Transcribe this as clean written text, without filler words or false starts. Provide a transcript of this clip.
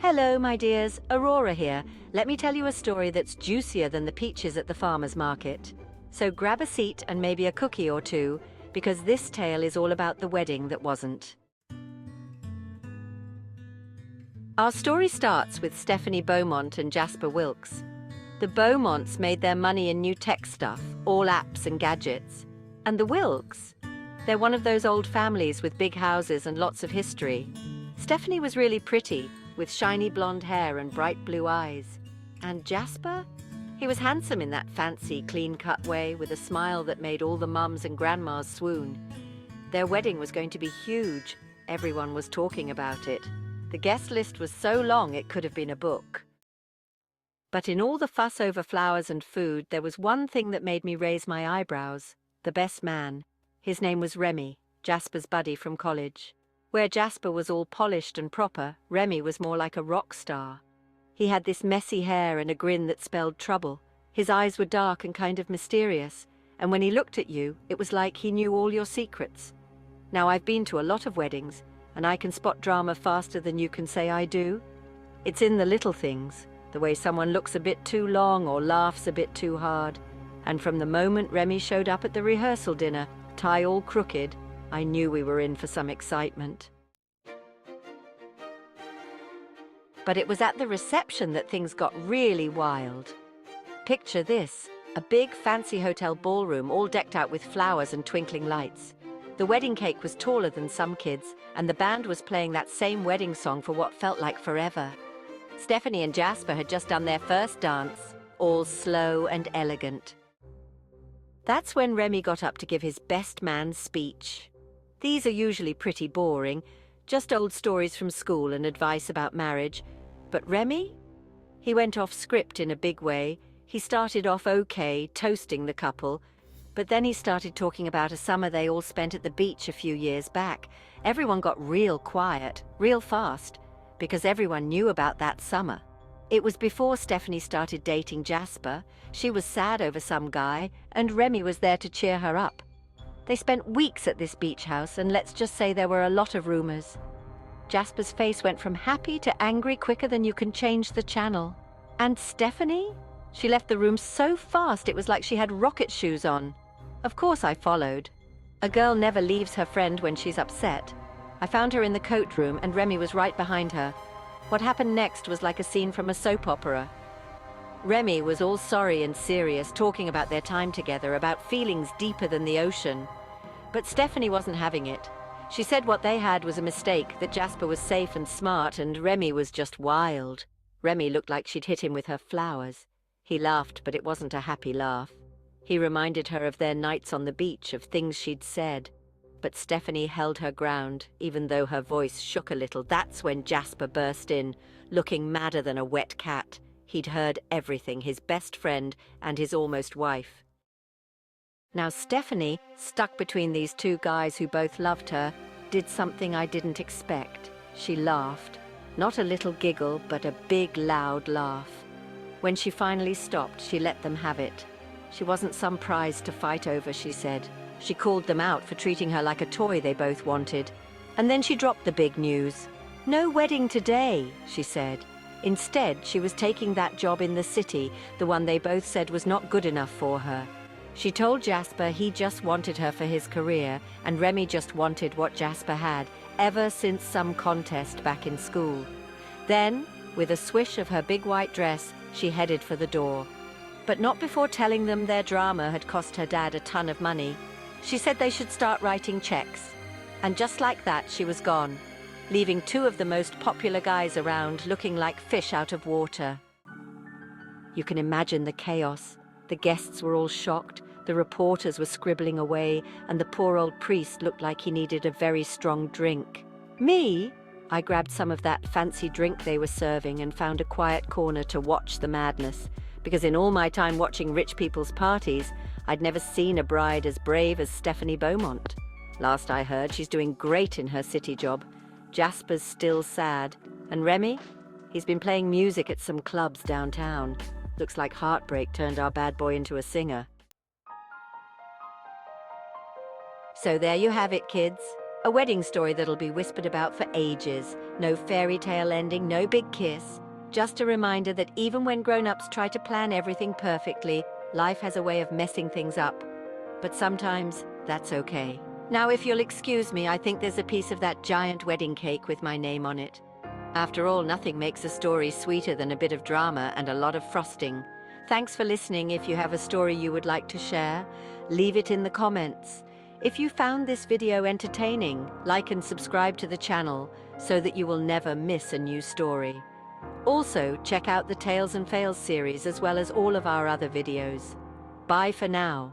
Hello, my dears. Aurora here. Let me tell you a story that's juicier than the peaches at the farmer's market. So grab a seat and maybe a cookie or two, because this tale is all about the wedding that wasn't. Our story starts with Stephanie Beaumont and Jasper Wilkes. The Beaumonts made their money in new tech stuff, all apps and gadgets. And the Wilkes? They're one of those old families with big houses and lots of history. Stephanie was really pretty, with shiny blonde hair and bright blue eyes. And Jasper? He was handsome in that fancy, clean-cut way, with a smile that made all the mums and grandmas swoon. Their wedding was going to be huge. Everyone was talking about it. The guest list was so long it could have been a book. But in all the fuss over flowers and food, there was one thing that made me raise my eyebrows. The best man. His name was Remy, Jasper's buddy from college. Where Jasper was all polished and proper, Remy was more like a rock star. He had this messy hair and a grin that spelled trouble. His eyes were dark and kind of mysterious, and when he looked at you, it was like he knew all your secrets. Now, I've been to a lot of weddings, and I can spot drama faster than you can say I do. It's in the little things, the way someone looks a bit too long or laughs a bit too hard. And from the moment Remy showed up at the rehearsal dinner, tie all crooked, I knew we were in for some excitement. But it was at the reception that things got really wild. Picture this, a big fancy hotel ballroom all decked out with flowers and twinkling lights. The wedding cake was taller than some kids, and the band was playing that same wedding song for what felt like forever. Stephanie and Jasper had just done their first dance, all slow and elegant. That's when Remy got up to give his best man speech. These are usually pretty boring, just old stories from school and advice about marriage. But Remy? He went off script in a big way. He started off okay, toasting the couple, but then he started talking about a summer they all spent at the beach a few years back. Everyone got real quiet, real fast, because everyone knew about that summer. It was before Stephanie started dating Jasper. She was sad over some guy, and Remy was there to cheer her up. They spent weeks at this beach house, and let's just say there were a lot of rumors. Jasper's face went from happy to angry quicker than you can change the channel. And Stephanie? She left the room so fast it was like she had rocket shoes on. Of course I followed. A girl never leaves her friend when she's upset. I found her in the coat room, and Remy was right behind her. What happened next was like a scene from a soap opera. Remy was all sorry and serious, talking about their time together, about feelings deeper than the ocean. But Stephanie wasn't having it. She said what they had was a mistake, that Jasper was safe and smart, and Remy was just wild. Remy looked like she'd hit him with her flowers. He laughed, but it wasn't a happy laugh. He reminded her of their nights on the beach, of things she'd said. But Stephanie held her ground, even though her voice shook a little. That's when Jasper burst in, looking madder than a wet cat. He'd heard everything, his best friend and his almost wife. Now Stephanie, stuck between these two guys who both loved her, did something I didn't expect. She laughed. Not a little giggle, but a big, loud laugh. When she finally stopped, she let them have it. She wasn't some prize to fight over, she said. She called them out for treating her like a toy they both wanted. And then she dropped the big news. No wedding today, she said. Instead, she was taking that job in the city, the one they both said was not good enough for her. She told Jasper he just wanted her for his career, and Remy just wanted what Jasper had, ever since some contest back in school. Then, with a swish of her big white dress, she headed for the door. But not before telling them their drama had cost her dad a ton of money. She said they should start writing checks. And just like that, she was gone, leaving two of the most popular guys around looking like fish out of water. You can imagine the chaos. The guests were all shocked, the reporters were scribbling away, and the poor old priest looked like he needed a very strong drink. Me? I grabbed some of that fancy drink they were serving and found a quiet corner to watch the madness, because in all my time watching rich people's parties, I'd never seen a bride as brave as Stephanie Beaumont. Last I heard, she's doing great in her city job. Jasper's still sad. And Remy? He's been playing music at some clubs downtown. Looks like heartbreak turned our bad boy into a singer. So there you have it, kids. A wedding story that'll be whispered about for ages. No fairy tale ending, no big kiss. Just a reminder that even when grown-ups try to plan everything perfectly, life has a way of messing things up. But sometimes, that's okay. Now, if you'll excuse me, I think there's a piece of that giant wedding cake with my name on it. After all, nothing makes a story sweeter than a bit of drama and a lot of frosting. Thanks for listening. If you have a story you would like to share, leave it in the comments. If you found this video entertaining, like and subscribe to the channel so that you will never miss a new story. Also, check out the Tales and Fails series as well as all of our other videos. Bye for now.